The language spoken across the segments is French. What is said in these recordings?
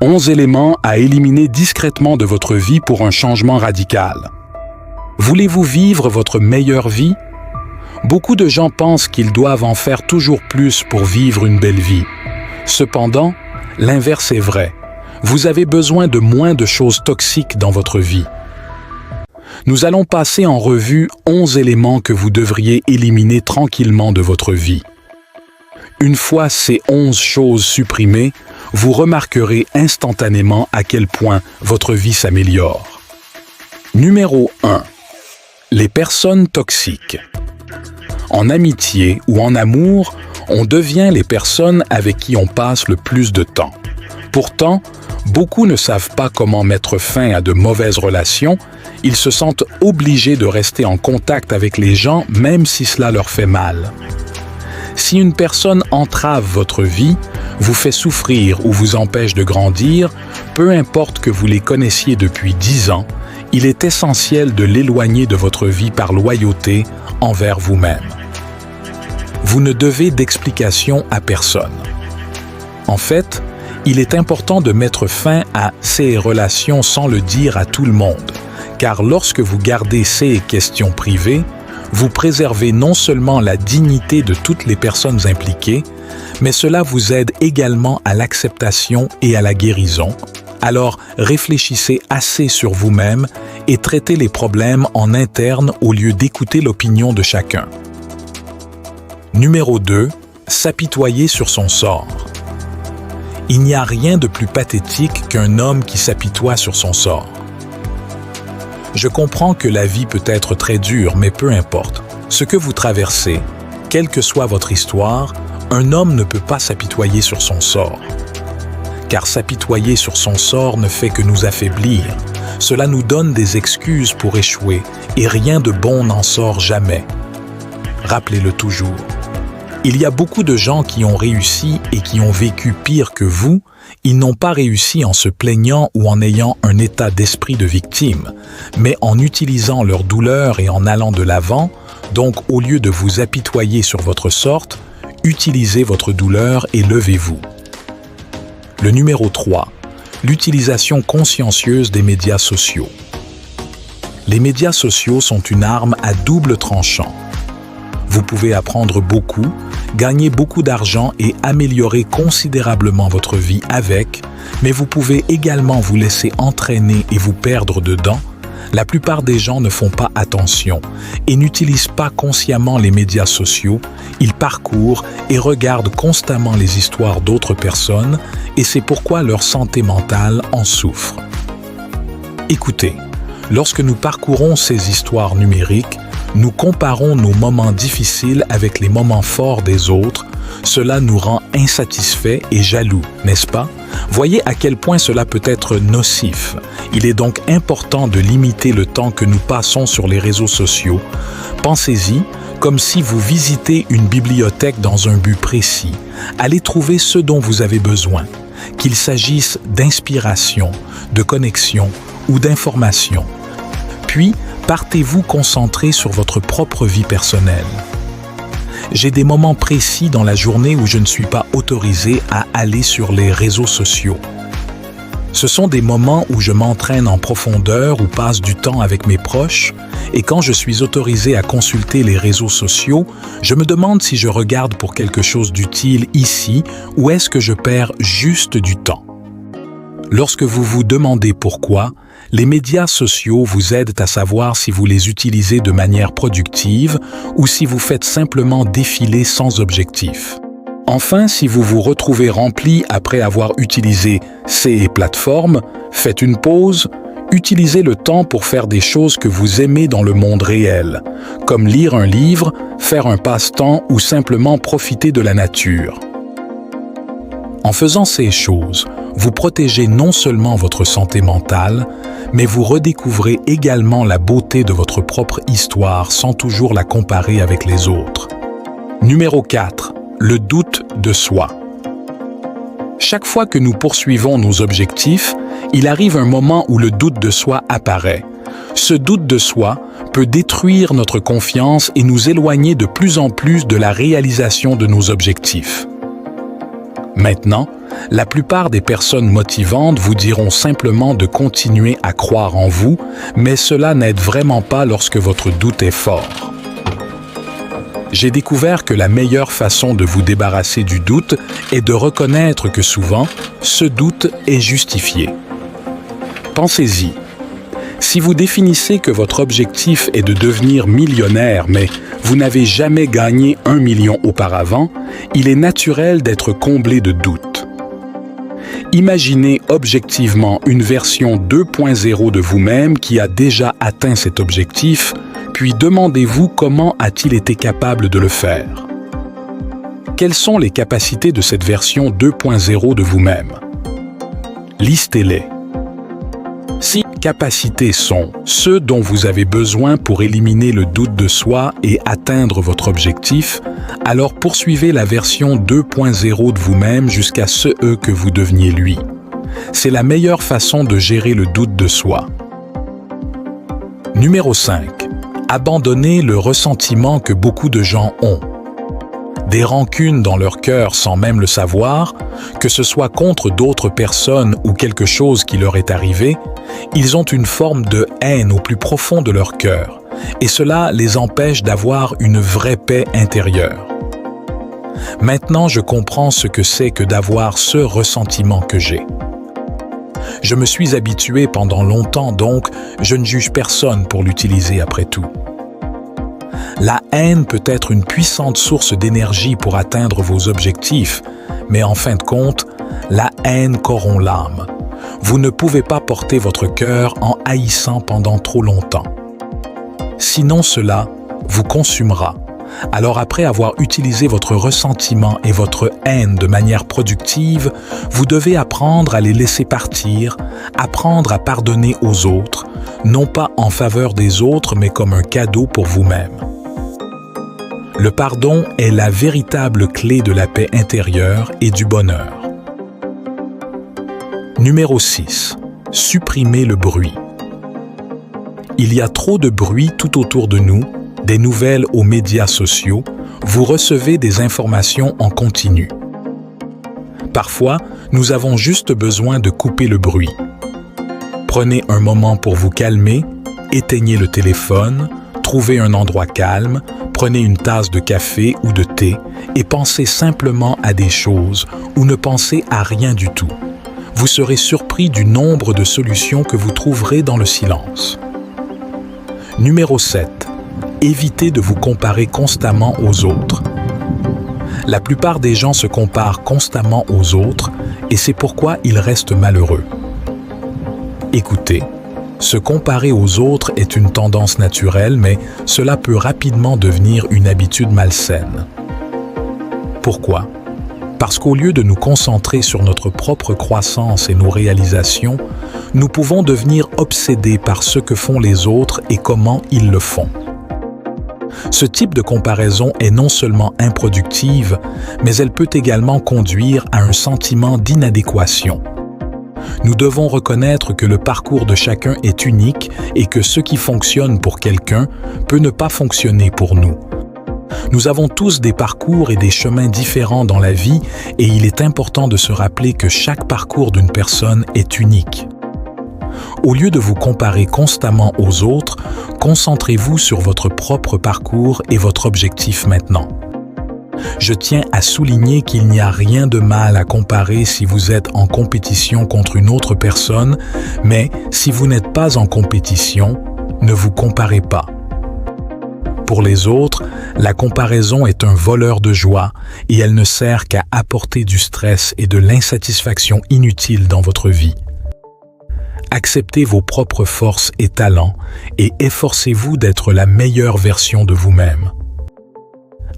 11 éléments à éliminer discrètement de votre vie pour un changement radical. Voulez-vous vivre votre meilleure vie? Beaucoup de gens pensent qu'ils doivent en faire toujours plus pour vivre une belle vie. Cependant, l'inverse est vrai. Vous avez besoin de moins de choses toxiques dans votre vie. Nous allons passer en revue 11 éléments que vous devriez éliminer tranquillement de votre vie. Une fois ces 11 choses supprimées, vous remarquerez instantanément à quel point votre vie s'améliore. Numéro 1. Les personnes toxiques. En amitié ou en amour, on devient les personnes avec qui on passe le plus de temps. Pourtant, beaucoup ne savent pas comment mettre fin à de mauvaises relations. Ils se sentent obligés de rester en contact avec les gens même si cela leur fait mal. Si une personne entrave votre vie, vous fait souffrir ou vous empêche de grandir, peu importe que vous les connaissiez depuis 10 ans, il est essentiel de l'éloigner de votre vie par loyauté envers vous-même. Vous ne devez d'explication à personne. En fait, il est important de mettre fin à ces relations sans le dire à tout le monde, car lorsque vous gardez ces questions privées, vous préservez non seulement la dignité de toutes les personnes impliquées, mais cela vous aide également à l'acceptation et à la guérison. Alors, réfléchissez assez sur vous-même et traitez les problèmes en interne au lieu d'écouter l'opinion de chacun. Numéro 2. S'apitoyer sur son sort. Il n'y a rien de plus pathétique qu'un homme qui s'apitoie sur son sort. Je comprends que la vie peut être très dure, mais peu importe. Ce que vous traversez, quelle que soit votre histoire, un homme ne peut pas s'apitoyer sur son sort. Car s'apitoyer sur son sort ne fait que nous affaiblir. Cela nous donne des excuses pour échouer, et rien de bon n'en sort jamais. Rappelez-le toujours. Il y a beaucoup de gens qui ont réussi et qui ont vécu pire que vous. Ils n'ont pas réussi en se plaignant ou en ayant un état d'esprit de victime, mais en utilisant leur douleur et en allant de l'avant. Donc, au lieu de vous apitoyer sur votre sorte, utilisez votre douleur et levez-vous. Le numéro 3. L'utilisation consciencieuse des médias sociaux. Les médias sociaux sont une arme à double tranchant. Vous pouvez apprendre beaucoup, gagner beaucoup d'argent et améliorer considérablement votre vie avec, mais vous pouvez également vous laisser entraîner et vous perdre dedans. La plupart des gens ne font pas attention et n'utilisent pas consciemment les médias sociaux. Ils parcourent et regardent constamment les histoires d'autres personnes et c'est pourquoi leur santé mentale en souffre. Écoutez, lorsque nous parcourons ces histoires numériques, nous comparons nos moments difficiles avec les moments forts des autres. Cela nous rend insatisfaits et jaloux, n'est-ce pas? Voyez à quel point cela peut être nocif. Il est donc important de limiter le temps que nous passons sur les réseaux sociaux. Pensez-y comme si vous visitez une bibliothèque dans un but précis. Allez trouver ce dont vous avez besoin, qu'il s'agisse d'inspiration, de connexion ou d'information. Puis, partez-vous concentrer sur votre propre vie personnelle. J'ai des moments précis dans la journée où je ne suis pas autorisé à aller sur les réseaux sociaux. Ce sont des moments où je m'entraîne en profondeur ou passe du temps avec mes proches, et quand je suis autorisé à consulter les réseaux sociaux, je me demande si je regarde pour quelque chose d'utile ici ou est-ce que je perds juste du temps. Lorsque vous vous demandez pourquoi, les médias sociaux vous aident à savoir si vous les utilisez de manière productive ou si vous faites simplement défiler sans objectif. Enfin, si vous vous retrouvez rempli après avoir utilisé ces plateformes, faites une pause, utilisez le temps pour faire des choses que vous aimez dans le monde réel, comme lire un livre, faire un passe-temps ou simplement profiter de la nature. En faisant ces choses, vous protégez non seulement votre santé mentale, mais vous redécouvrez également la beauté de votre propre histoire sans toujours la comparer avec les autres. Numéro 4. Le doute de soi. Chaque fois que nous poursuivons nos objectifs, il arrive un moment où le doute de soi apparaît. Ce doute de soi peut détruire notre confiance et nous éloigner de plus en plus de la réalisation de nos objectifs. Maintenant, La plupart des personnes motivantes vous diront simplement de continuer à croire en vous, mais cela n'aide vraiment pas lorsque votre doute est fort. J'ai découvert que la meilleure façon de vous débarrasser du doute est de reconnaître que souvent, ce doute est justifié. Pensez-y. Si vous définissez que votre objectif est de devenir millionnaire, mais vous n'avez jamais gagné 1 million auparavant, il est naturel d'être comblé de doutes. Imaginez objectivement une version 2.0 de vous-même qui a déjà atteint cet objectif, puis demandez-vous comment a-t-il été capable de le faire. Quelles sont les capacités de cette version 2.0 de vous-même? Listez-les. Ces capacités sont ceux dont vous avez besoin pour éliminer le doute de soi et atteindre votre objectif, alors poursuivez la version 2.0 de vous-même jusqu'à ce que vous deveniez lui. C'est la meilleure façon de gérer le doute de soi. Numéro 5. Abandonnez le ressentiment que beaucoup de gens ont. Des rancunes dans leur cœur sans même le savoir, que ce soit contre d'autres personnes ou quelque chose qui leur est arrivé, ils ont une forme de haine au plus profond de leur cœur, et cela les empêche d'avoir une vraie paix intérieure. Maintenant, je comprends ce que c'est que d'avoir ce ressentiment que j'ai. Je me suis habitué pendant longtemps, donc je ne juge personne pour l'utiliser après tout. La haine peut être une puissante source d'énergie pour atteindre vos objectifs, mais en fin de compte, la haine corrompt l'âme. Vous ne pouvez pas porter votre cœur en haïssant pendant trop longtemps. Sinon cela vous consumera. Alors après avoir utilisé votre ressentiment et votre haine de manière productive, vous devez apprendre à les laisser partir, apprendre à pardonner aux autres, non pas en faveur des autres, mais comme un cadeau pour vous-même. Le pardon est la véritable clé de la paix intérieure et du bonheur. Numéro 6. Supprimez le bruit. Il y a trop de bruit tout autour de nous, des nouvelles aux médias sociaux, vous recevez des informations en continu. Parfois, nous avons juste besoin de couper le bruit. Prenez un moment pour vous calmer, éteignez le téléphone, trouvez un endroit calme, prenez une tasse de café ou de thé et pensez simplement à des choses ou ne pensez à rien du tout. Vous serez surpris du nombre de solutions que vous trouverez dans le silence. Numéro 7. Évitez de vous comparer constamment aux autres. La plupart des gens se comparent constamment aux autres et c'est pourquoi ils restent malheureux. Écoutez, se comparer aux autres est une tendance naturelle, mais cela peut rapidement devenir une habitude malsaine. Pourquoi? Parce qu'au lieu de nous concentrer sur notre propre croissance et nos réalisations, nous pouvons devenir obsédés par ce que font les autres et comment ils le font. Ce type de comparaison est non seulement improductive, mais elle peut également conduire à un sentiment d'inadéquation. Nous devons reconnaître que le parcours de chacun est unique et que ce qui fonctionne pour quelqu'un peut ne pas fonctionner pour nous. Nous avons tous des parcours et des chemins différents dans la vie et il est important de se rappeler que chaque parcours d'une personne est unique. Au lieu de vous comparer constamment aux autres, concentrez-vous sur votre propre parcours et votre objectif maintenant. Je tiens à souligner qu'il n'y a rien de mal à comparer si vous êtes en compétition contre une autre personne, mais si vous n'êtes pas en compétition, ne vous comparez pas. Pour les autres, la comparaison est un voleur de joie et elle ne sert qu'à apporter du stress et de l'insatisfaction inutile dans votre vie. Acceptez vos propres forces et talents et efforcez-vous d'être la meilleure version de vous-même.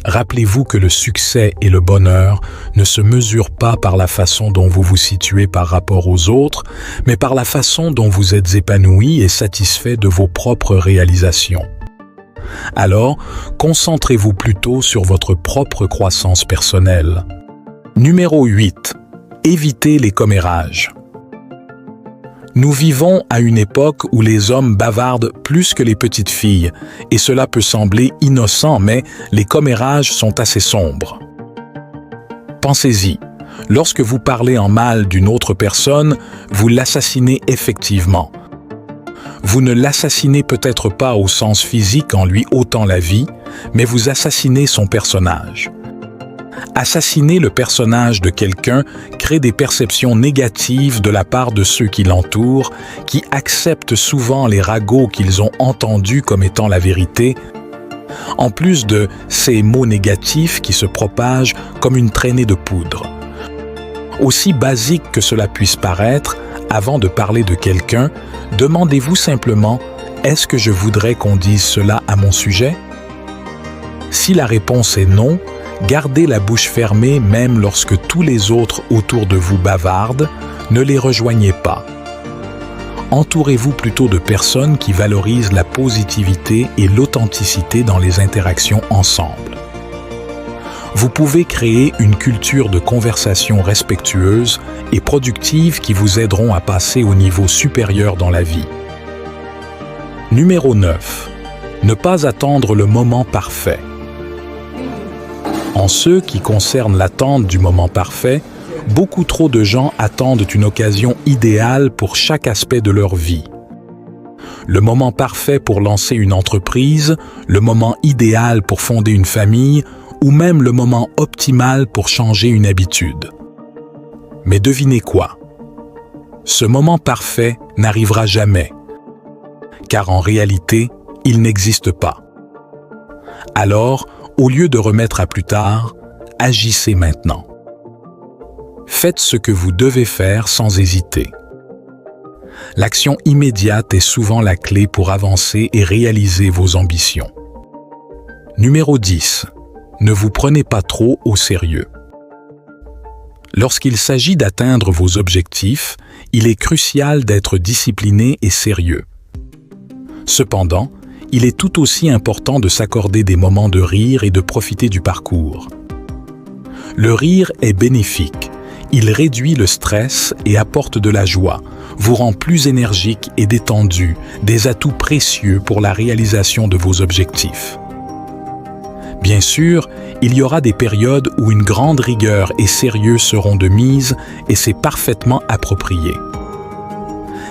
Rappelez-vous que le succès et le bonheur ne se mesurent pas par la façon dont vous vous situez par rapport aux autres, mais par la façon dont vous êtes épanoui et satisfait de vos propres réalisations. Alors, concentrez-vous plutôt sur votre propre croissance personnelle. Numéro 8. Évitez les commérages. Nous vivons à une époque où les hommes bavardent plus que les petites filles, et cela peut sembler innocent, mais les commérages sont assez sombres. Pensez-y, Lorsque vous parlez en mal d'une autre personne, vous l'assassinez effectivement. Vous ne l'assassinez peut-être pas au sens physique en lui ôtant la vie, mais vous assassinez son personnage. Assassiner le personnage de quelqu'un crée des perceptions négatives de la part de ceux qui l'entourent, qui acceptent souvent les ragots qu'ils ont entendus comme étant la vérité, en plus de ces mots négatifs qui se propagent comme une traînée de poudre. Aussi basique que cela puisse paraître, avant de parler de quelqu'un, demandez-vous simplement « Est-ce que je voudrais qu'on dise cela à mon sujet ?» Si la réponse est non, gardez la bouche fermée même lorsque tous les autres autour de vous bavardent, ne les rejoignez pas. Entourez-vous plutôt de personnes qui valorisent la positivité et l'authenticité dans les interactions ensemble. Vous pouvez créer une culture de conversation respectueuse et productive qui vous aideront à passer au niveau supérieur dans la vie. Numéro 9. Ne pas attendre le moment parfait. En ce qui concerne l'attente du moment parfait, beaucoup trop de gens attendent une occasion idéale pour chaque aspect de leur vie. Le moment parfait pour lancer une entreprise, le moment idéal pour fonder une famille, ou même le moment optimal pour changer une habitude. Mais devinez quoi? Ce moment parfait n'arrivera jamais, car en réalité, il n'existe pas. Alors, au lieu de remettre à plus tard, agissez maintenant. Faites ce que vous devez faire sans hésiter. L'action immédiate est souvent la clé pour avancer et réaliser vos ambitions. Numéro 10. Ne vous prenez pas trop au sérieux. Lorsqu'il s'agit d'atteindre vos objectifs, il est crucial d'être discipliné et sérieux. Cependant, il est tout aussi important de s'accorder des moments de rire et de profiter du parcours. Le rire est bénéfique. Il réduit le stress et apporte de la joie, vous rend plus énergique et détendu, des atouts précieux pour la réalisation de vos objectifs. Bien sûr, il y aura des périodes où une grande rigueur et sérieux seront de mise et c'est parfaitement approprié.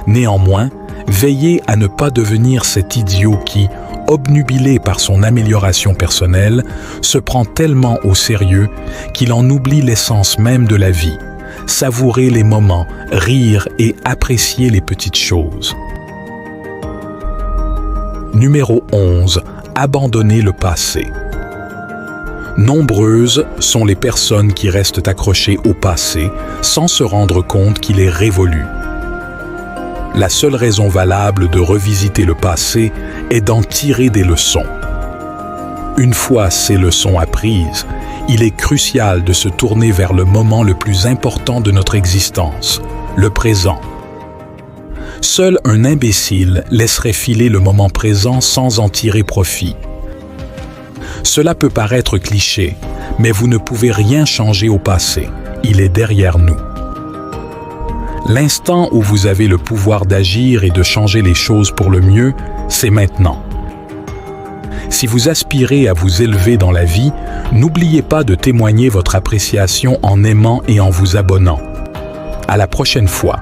Néanmoins, veillez à ne pas devenir cet idiot qui, obnubilé par son amélioration personnelle, se prend tellement au sérieux qu'il en oublie l'essence même de la vie. Savourer les moments, rire et apprécier les petites choses. Numéro 11. Abandonner le passé. Nombreuses sont les personnes qui restent accrochées au passé sans se rendre compte qu'il est révolu. La seule raison valable de revisiter le passé est d'en tirer des leçons. Une fois ces leçons apprises, il est crucial de se tourner vers le moment le plus important de notre existence, le présent. Seul un imbécile laisserait filer le moment présent sans en tirer profit. Cela peut paraître cliché, mais vous ne pouvez rien changer au passé. Il est derrière nous. L'instant où vous avez le pouvoir d'agir et de changer les choses pour le mieux, c'est maintenant. Si vous aspirez à vous élever dans la vie, n'oubliez pas de témoigner votre appréciation en aimant et en vous abonnant. À la prochaine fois.